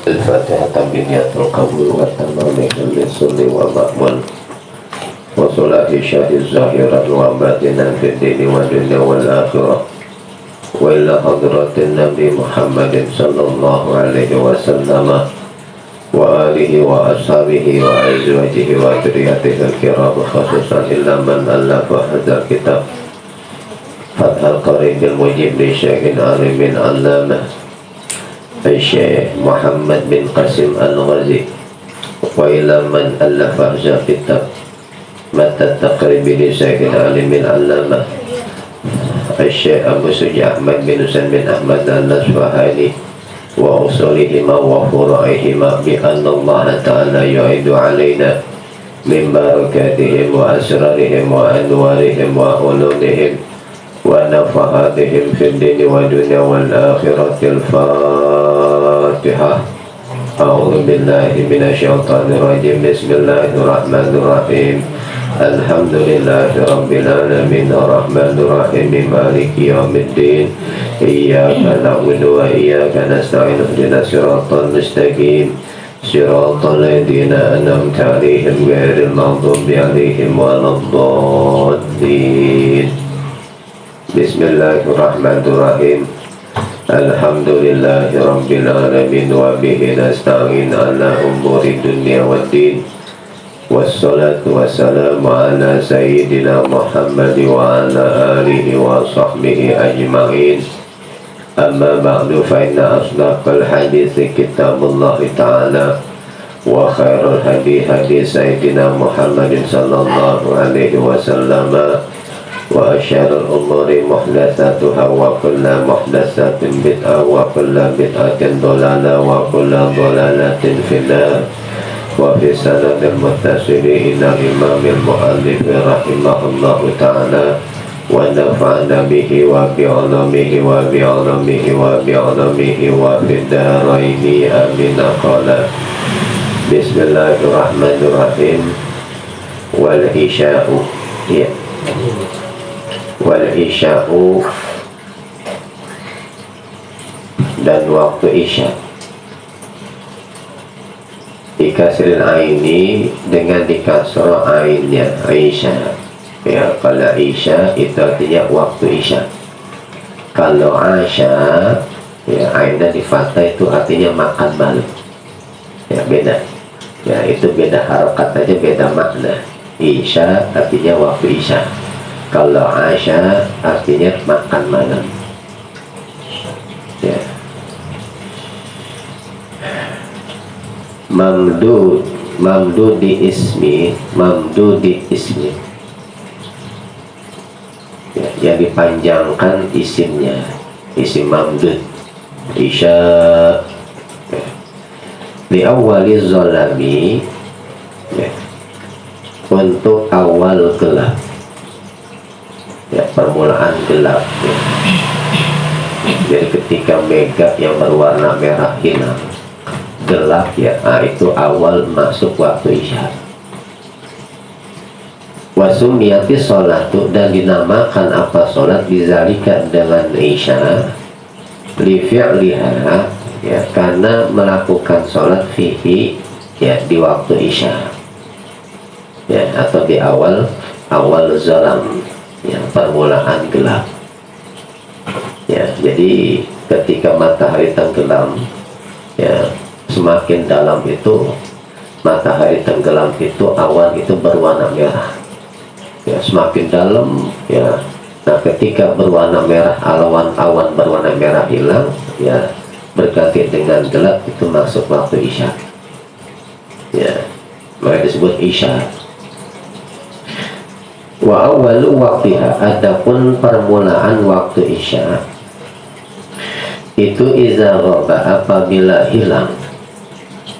الفاتحة بنية القبول والتمام للسل والمأمون وصلاة الشاه الظاهرة وباطنا في الدين والدنيا والآخرة وإلى حضرة النبي محمد صلى الله عليه وسلم وآله وأصحابه وأزواجه وذريته الكرام خصوصا إلا من ألف هذا الكتاب فتح القريب المجيب لشيخ عالم علامة الشيخ محمد بن قاسم الغازي وإلى من ألف هذا الكتاب متى التقريب لشيخ عالم علامة الشيخ أبو سجى أحمد بن حسين بن أحمد الأصفهاني وأصولهما وفروعهما بأن الله تعالى يعيد علينا من بركاتهم وأسرارهم وأنوارهم وعلومهم ونفحاتهم في الدين والدنيا والآخرة. الفاتحة. أعوذ بالله من الشيطان الرجيم. بسم الله الرحمن الرحيم. الحمد لله رب العالمين الرحمن الرحيم مالك يوم الدين إياك نعبد وإياك نستعين اهدنا الصراط المستقيم صراط الذين أنعمت عليهم غير المغضوب عليهم ولا الضالين. بسم الله الرحمن الرحيم. الحمد لله رب العالمين وبه نستعين على أمور الدنيا والدين والصلاة والسلام على سيدنا محمد وعلى آله وصحبه أجمعين. أما بعد فإن أصدق الحديث كتاب الله تعالى وخير الهدي هدي سيدنا محمد صلى الله عليه وسلم وشر الأمور محدثاتها وكل محدثة بدعة وكل بدعة ضلالة وكل ضلالة في النار. وفي سند المتصل إلى الإمام المؤلف رحمه الله تعالى ونفعنا به وبعلمه وبعلمه وبعلمه وفي الدارين آمين. قال بسم الله الرحمن الرحيم. والعشاء والعشاء dan waktu isya dikasril aini dengan dikasroh ainnya isya. Ya, kalau isya itu artinya waktu isya. Kalau asya ya ainnya di fathah itu artinya makan malam. Ya beda. Ya itu beda harokat aja, beda makna. Isya artinya waktu isya. Kalau asya artinya makan malam. Ya. Mamdudi ismi ya, yang dipanjangkan isimnya, isim mamdud. Isya ya. Di awali zolami ya, untuk awal gelap ya, permulaan gelap ya. Jadi ketika mega yang berwarna merah hilang gelap ya, itu awal masuk waktu isya. Wasumiyati sholatu, dan dinamakan apa sholat bizalika dengan isya li fi'liha ya, karena melakukan sholat fihi ya di waktu isya ya, atau di awal zalam ya, permulaan gelap ya. Jadi ketika matahari tenggelam ya, semakin dalam itu matahari tenggelam itu awan itu berwarna merah ya, semakin dalam ya. Nah ketika berwarna merah, awan berwarna merah hilang ya, berganti dengan gelap, itu masuk waktu isya ya, maka disebut isya. Wa awalu waktiha, adapun permulaan waktu isya itu iza ghaba, apabila hilang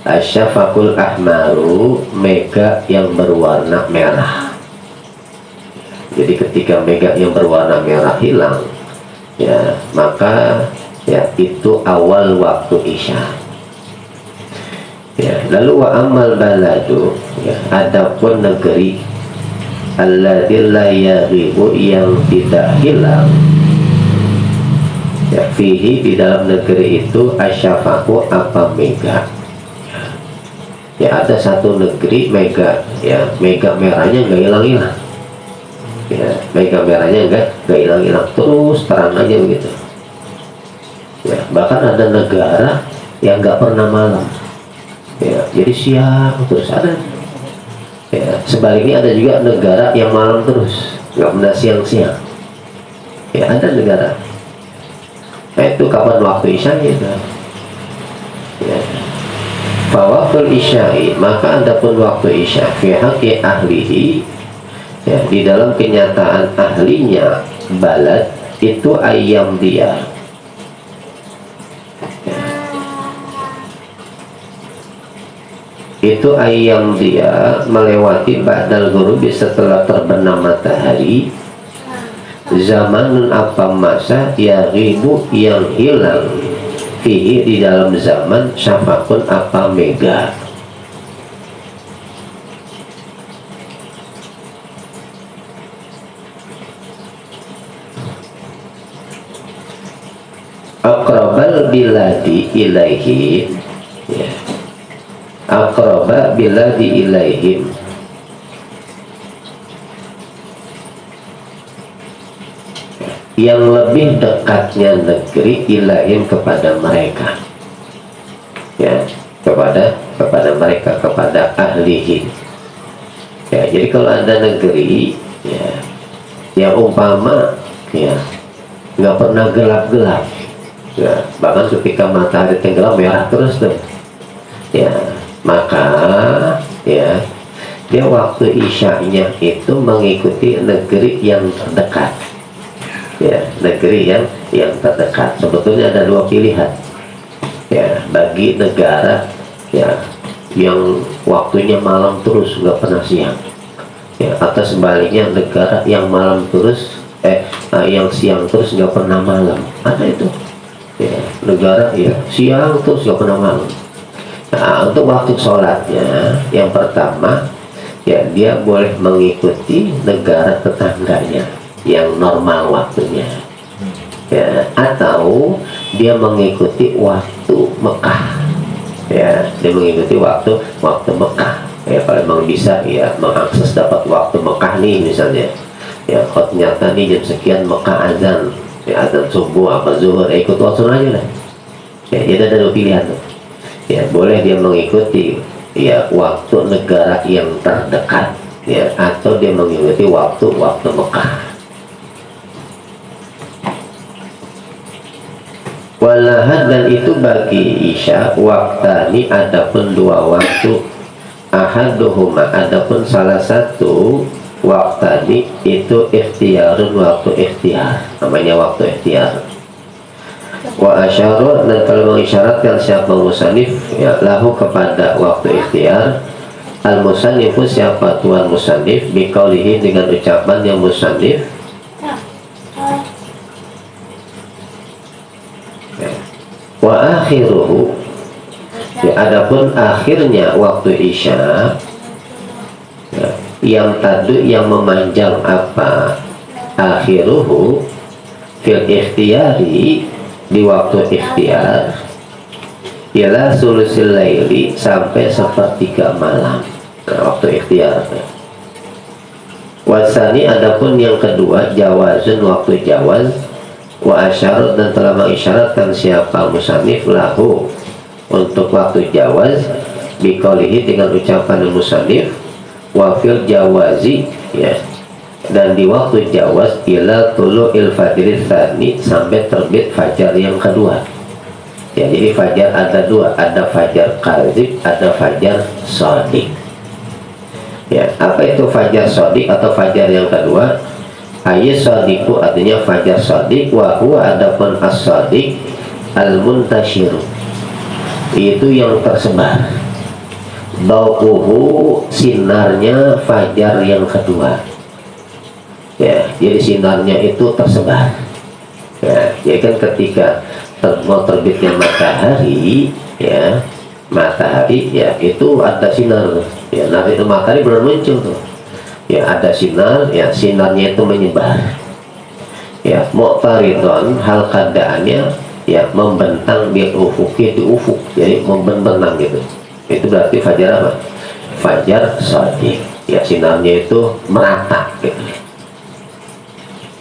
asyafaqul ahmaru, mega yang berwarna merah. Jadi ketika mega yang berwarna merah hilang ya, maka ya itu awal waktu isya ya. Lalu wa amal baladu ya, adapun negeri alladzi la yaghibu, yang tidak hilang ya, fihi di dalam negeri itu asyafaku apa mega. Ya ada satu negeri mega, ya mega merahnya nggak hilang-hilang, ya mega merahnya nggak hilang-hilang, terus terang aja begitu. Ya bahkan ada negara yang nggak pernah malam, ya jadi siang terus ada. Ya sebaliknya ada juga negara yang malam terus, nggak pernah siang-siang. Ya ada negara. Nah itu kapan waktu isya itu? Ya. Fawaqtul isya'i, maka adapun waktu isya fi haqqi ahlihi, ya di dalam kenyataan ahlinya balad itu ayam dia. Ya. Itu ayam dia melewati ba'dal ghurubi setelah terbenam matahari, zamanun apa masa ya ribu yang hilang fihi di dalam zaman syafakun apa mega. Aqrabal biladi ilaihim, ya. Aqraba biladi ilaihim, yang lebih dekatnya negeri ilahim kepada mereka, ya kepada mereka, kepada ahlihi. Ya jadi kalau ada negeri, ya yang umpama ya nggak pernah gelap-gelap, ya bahkan ketika matahari tenggelam merah terus tuh, ya maka ya dia waktu isya'nya itu mengikuti negeri yang terdekat. Ya negeri yang terdekat. Sebetulnya ada dua pilihan, ya bagi negara ya yang waktunya malam terus nggak pernah siang, ya atau sebaliknya negara yang malam terus yang siang terus nggak pernah malam. Ada itu, ya negara ya siang terus nggak pernah malam. Nah untuk waktu sholatnya yang pertama, ya dia boleh mengikuti negara tetangganya yang normal waktunya, ya atau dia mengikuti waktu Mekah, ya dia mengikuti waktu Mekah, ya kalau memang bisa ya mengakses dapat waktu Mekah nih misalnya, ya kalau ternyata nih jam sekian Mekah azan, ya azan subuh apa zuhur, ikut waktu aja lah, ya jadi ada dua pilihan tuh. Ya boleh dia mengikuti ya waktu negara yang terdekat, ya atau dia mengikuti waktu Mekah. Walahan dan itu bagi isya waktani adapun dua waktu, ahaduhuma adapun salah satu waktani itu ikhtiarun waktu ikhtiar, namanya waktu ikhtiar. Wa asyara dan kalau mengisyaratkan siapa musannif ya lahu kepada waktu ikhtiar, al musannifu siapa tuan musannif biqaulihi dengan ucapan yang musannif, wa akhiruhu ya adapun akhirnya waktu isya, ya, yang tadi yang memanjang apa akhiruhu fil ikhtiyari di waktu ikhtiar ialah sulusil laili sampai sepertiga malam. Nah, waktu ikhtiar. Wasani adapun yang kedua jawazun waktu jawaz, wa asyarat dan telah mengisyaratkan siapa musannif lahu untuk waktu jawaz biqaulihi dengan ucapan musannif wa fil jawazi, ya dan di waktu jawaz ila tulu'il fajri tsani sampai terbit fajar yang kedua. Ya jadi fajar ada dua, ada fajar kadzib, ada fajar shadiq. Ya apa itu fajar shadiq atau fajar yang kedua? Ayat shadiqu artinya fajar shadiq, wa huwa adapun as-shadiq al-muntashiru itu yang tersebar, dau'uhu sinarnya fajar yang kedua, ya jadi sinarnya itu tersebar, ya jadi kan ketika mau terbitnya matahari, ya matahari ya itu ada sinar, ya nanti itu matahari baru muncul tuh, ya ada sinar, ya sinarnya itu menyebar. ya mu'taridon hal keadaannya ya membentang bil ufuki di ufuk, jadi membentang gitu. Itu berarti fajar apa? Fajar shadiq, ya sinarnya itu merata gitu.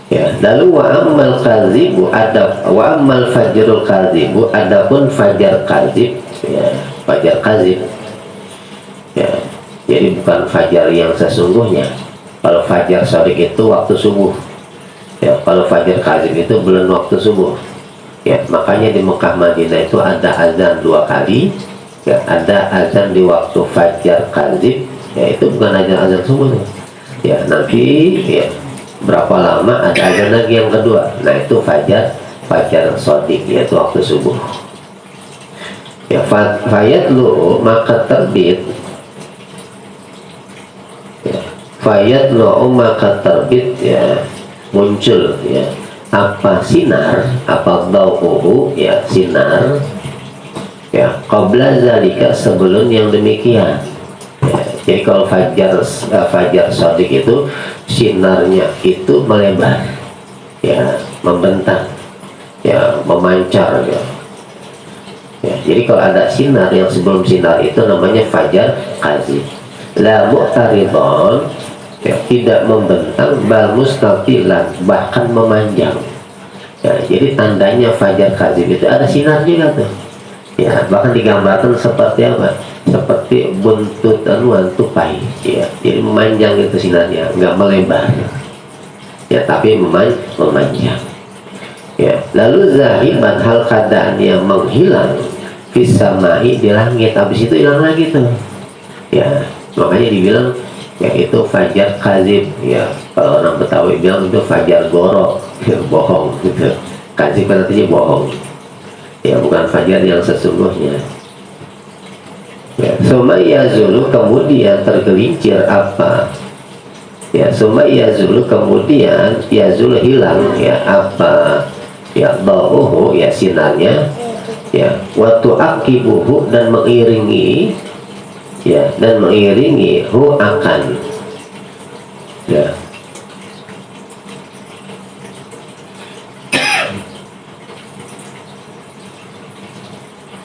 Ya, lalu wa ammal kadzibu wa ammal fajrul kadzibu, adapun fajar kadzib, ya fajar kadzib, ya jadi bukan fajar yang sesungguhnya. Kalau fajar shadiq itu waktu subuh, ya kalau fajar kadzib itu belum waktu subuh. Ya, makanya di Mekah Madinah itu ada azan 2 kali, ya ada azan di waktu fajar kadzib, ya itu bukan azan subuh, ya nanti ya berapa lama ada azan lagi yang kedua, nah itu fajar shadiq, yaitu waktu subuh. Ya fayatlu maka terbit, ya fayatlu maka terbit, ya muncul ya apa sinar, apa dau'uhu, ya sinar, ya qabla zalika sebelum yang demikian. Ya, jadi kalau fajar shadiq itu sinarnya itu melebar, ya membentang, ya memancar, ya. Ya, jadi kalau ada sinar yang sebelum sinar itu namanya fajar kadzib. La mu'taridon, ya tidak membentang, bal mustaqilan bahkan memanjang. Ya, jadi tandanya fajar kadzib itu ada sinar juga tuh. Ya, bahkan digambarkan seperti apa? Seperti buntut anuan tupai, ya. Jadi memanjang itu sinarnya, nggak melebar. Ya, tapi memanjang. Ya, lalu zahiban hal keadaan yang menghilang fisamai di langit, habis itu hilang lagi tuh. Ya, makanya dibilang ya itu fajar kadzib, ya kalau orang Betawi bilang itu fajar goro, ya, bohong gitu. Kadzib kan artinya bohong, ya bukan fajar yang sesungguhnya. Ya, sumaya zulu kemudian tergelincir apa? Ya sumaya zulu kemudian ya zulu hilang, ya apa? Ya dauhu, ya sinarnya, ya waktu akibuhu dan mengiringi, ya dan mengiringi hu akan, ya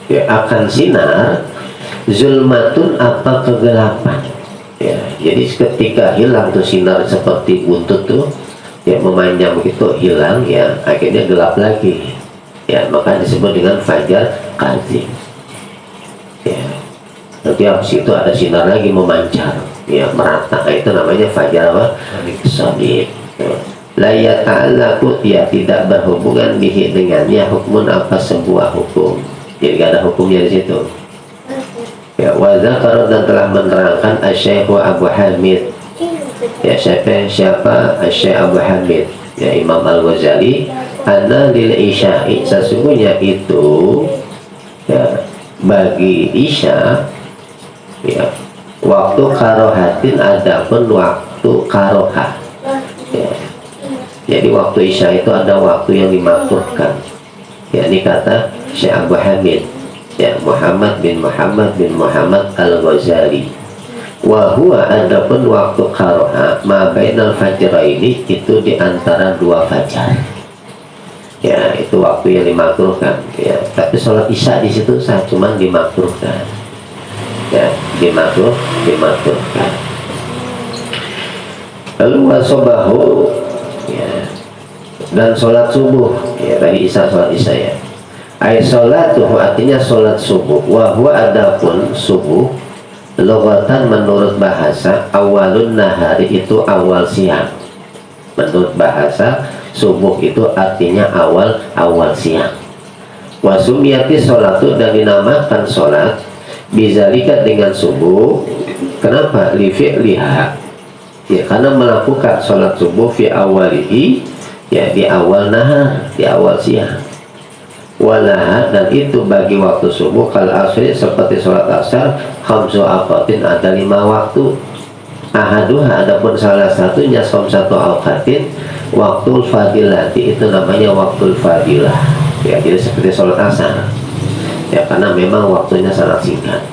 ya akan sinar zulmatun apa kegelapan, ya jadi ketika hilang tuh sinar seperti buntut tuh, ya memanjang begitu hilang, ya akhirnya gelap lagi, ya maka disebut dengan fajar kadzib. Ya nanti habis itu ada sinar lagi memancar, ya merata, itu namanya fajar apa? Shadiq. La yata'allaqu, ya tidak berhubungan bihi dengannya hukmun apa sebuah hukum, jadi gak ada hukumnya di situ. Ya wa zakara dan telah menerangkan Asy-Syaikh Abu Hamid, ya siapa Asy-Syaikh Abu Hamid, ya Imam Al-Ghazali, anna lil isya'i, sesungguhnya itu ya bagi isya, ya waktu karohatin, adapun waktu karohah, ya jadi waktu isya itu ada waktu yang dimakruhkan, ya ini kata Syekh Abu Hamid, ya Muhammad bin Muhammad Al-Ghazali. Wa huwa adapun waktu karohah ma bainal fajraini, itu di antara 2 fajar, ya itu waktu yang dimakruhkan, ya tapi sholat isya di situ sah, cuman dimakruhkan, ya dimakruhkan. Lalu wasobahu, ya dan sholat subuh, ya tadi isya, sholat isya, ya ay sholatuhu artinya sholat subuh, wa huwa adapun subuh lughatan menurut bahasa awalun nahari, itu awal siang. Menurut bahasa subuh itu artinya awal siang. Wasumiyati sholatu, dan dinamakan sholat bizalika dengan subuh. Kenapa? Li fi'liha, ya karena melakukan sholat subuh fi awalihi, ya di awal nahar, di awal siang. Walaha, dan itu bagi waktu subuh kal asri, seperti sholat asar, khamsu awqatin, ada 5 waktu. Ahaduha, adapun salah satunya satu awqatin waktul fadilati, itu namanya waktul fadilah, ya jadi seperti sholat asar, ya karena memang waktunya sangat singkat.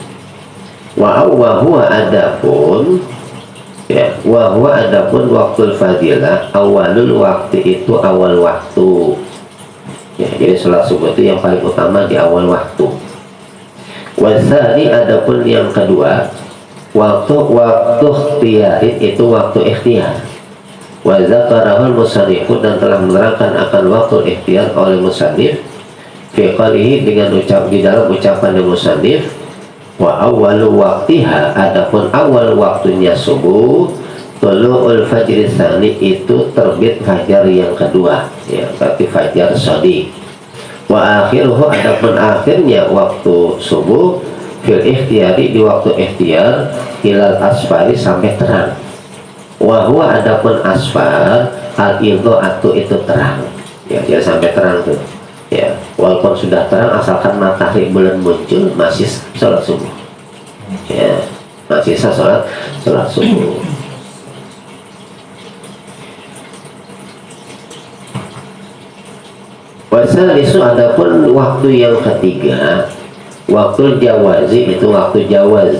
Wa huwa adapun, Ya, wahwa adapun waktu fadilah awalul waktu itu awal waktu. Ya, jadi sholat subuh itu yang paling utama di awal waktu. Wasani adapun yang kedua waktu ikhtiyari itu waktu ikhtiar. Wa zakarahul musannifu dan telah menerangkan akan waktu ikhtiar oleh musannif fi qalihi dengan di dalam ucapan musannif wa awwalu waqtiha adapun awal waktunya subuh tulu'ul fajri tsani itu terbit fajar yang kedua, ya berarti fajar shadiq. Wa akhiruhu adapun akhirnya waktu subuh fil ikhtiyari di waktu ikhtiar hilal asfari sampai terang. Wa huwa adapun asfar al idha'atu itu terang, ya dia sampai terang tuh. Ya, walaupun sudah terang asalkan matahari bulan muncul masih sholat subuh. Ya, masih sah sholat subuh. Wasalisu adapun waktu yang ketiga waktu jawazi itu waktu jawaz.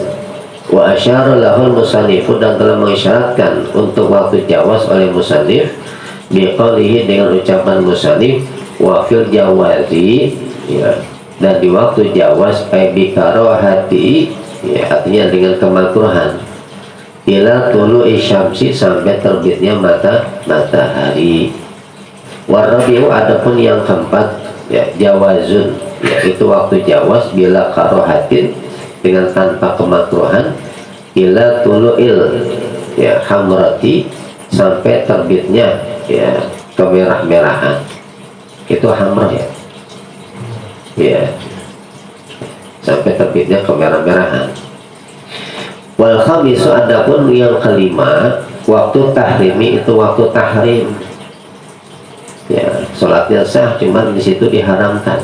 Wa asyara lahul musannifu dan telah mengisyaratkan untuk waktu jawaz oleh musannif biqaulihi dengan ucapan musannif wa fil jawazi, ya, dan di waktu jawaz ay bikarahati, ya artinya dengan kemakruhan ila tulu'i syamsi sampai terbitnya matahari. Warabiu adapun yang keempat ya jawazun, yaitu waktu jawaz bila karohatin dengan tanpa kemakruhan ila tulu'il ya hamrati sampai terbitnya ya kemerah-merahan. Itu hamrah ya sampai terbitnya kemerah-merahan. Wal khamisu adapun yang kelima waktu tahrimi itu waktu tahrim, ya sholatnya sah cuman di situ diharamkan.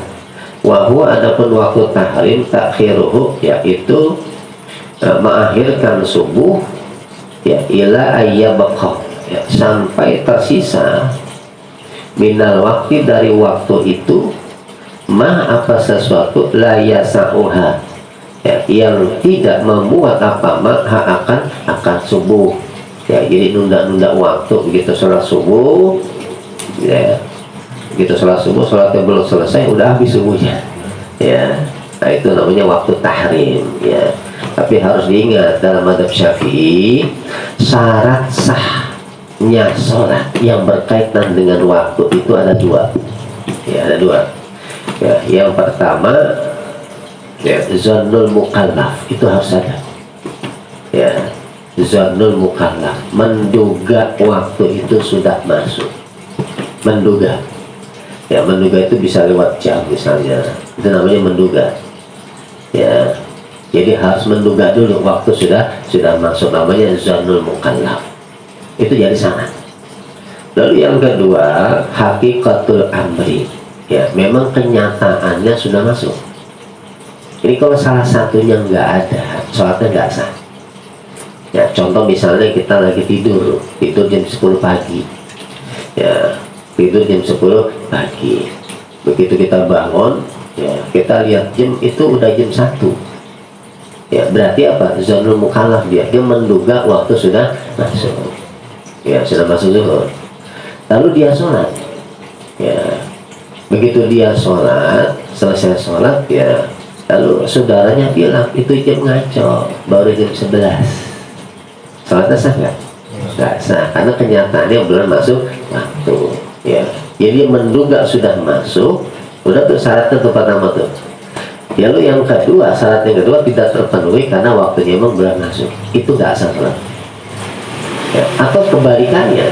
Wa huwa adapun waktu tahrim takhiruhu yaitu mengakhirkan subuh ya ila ayyabqa ya, sampai tersisa minal waktu dari waktu itu apa sesuatu la yasa'uha ya, yang tidak memuat akan subuh ya. Jadi nunda-nunda waktu begitu sholat subuh ya, begitu sholat subuh sholatnya belum selesai udah habis subuhnya ya. Nah itu namanya waktu tahrim ya. Tapi harus diingat dalam mazhab Syafi'i syarat sahnya sholat yang berkaitan dengan waktu itu ada dua ya, ada dua ya. Yang pertama ya zannul mukallaf, itu harus ada ya. Zannul mukallaf menduga waktu itu sudah masuk, menduga ya. Menduga itu bisa lewat jam misalnya, itu namanya menduga ya. Jadi harus menduga dulu waktu sudah masuk, namanya zannul mukallaf, itu jadi sanad. Lalu yang kedua hakikatul amri ya, memang kenyataannya sudah masuk. Jadi kalau salah satunya nggak ada, sholatnya nggak sah ya. Contoh misalnya kita lagi tidur jam 10 pagi ya, tidur jam 10 pagi, begitu kita bangun ya, kita lihat jam itu udah jam 1 ya, berarti apa? Zannul mukallaf, dia menduga waktu sudah masuk ya, sudah masuk zuhur. Lalu dia sholat ya, begitu dia sholat, selesai sholat ya, lalu saudaranya bilang itu jam ngaco, baru jam 11. Sholatnya sah nggak? Nggak sah, karena kenyataannya belum masuk waktu ya. Jadi menduga sudah masuk, udah tuh syaratnya tuh pertama tuh. Lalu yang kedua, syarat yang kedua tidak terpenuhi karena waktunya memang belum masuk, itu nggak sah sholat ya. Atau kebalikannya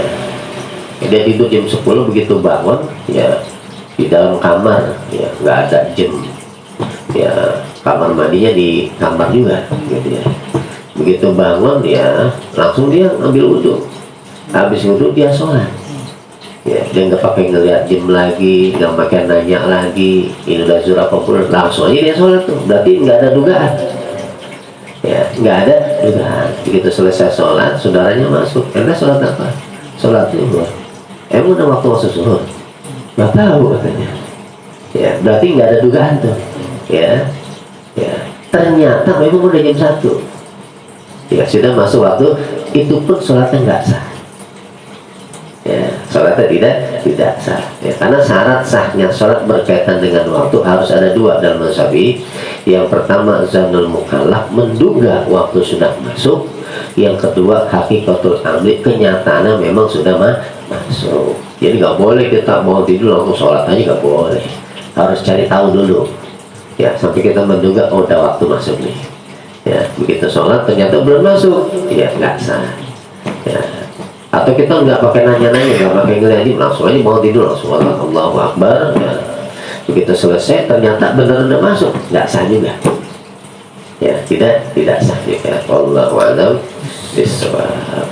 ya, dia tidur jam 10, begitu bangun ya di dalam kamar ya, nggak ada jam ya, kamar mandinya di kamar juga gitu ya. Begitu bangun ya langsung dia ambil wudhu, habis wudhu dia sholat ya. Dia nggak pakai ngeliat jam lagi, nggak pakai nanya lagi ini udah zuhur apa belum, langsung aja dia sholat tuh. Berarti nggak ada dugaan ya, nggak ada dugaan. Begitu selesai sholat, saudaranya masuk, anda sholat apa? Sholat zuhur. Emang udah waktu masuk zuhur? Nggak tahu katanya ya. Berarti nggak ada dugaan tuh ya. Ya ternyata memang udah jam 1 Ya, sudah masuk waktu, itu pun sholatnya nggak sah. Ya, sholatnya tidak sah. Ya, karena syarat sahnya sholat berkaitan dengan waktu harus ada dua dalam mazhab. Yang pertama, zanul mukallaf, menduga waktu sudah masuk. Yang kedua, hakikatul amri, kenyataannya memang sudah masuk. Jadi nggak boleh kita mau tidur langsung sholat aja, nggak boleh. Harus cari tahu dulu. Ya, sampai kita menduga, oh udah waktu masuk nih. Ya, begitu sholat ternyata belum masuk, ya nggak sah. Ya. Atau kita nggak pakai nanya-nanya, nggak pakai ngeliatin, langsung aja mau tidur, langsung Allahu Akbar. Ya. Begitu selesai ternyata benar udah masuk, nggak sah juga. Ya, tidak sah juga. Wallahu a'lam bishawab.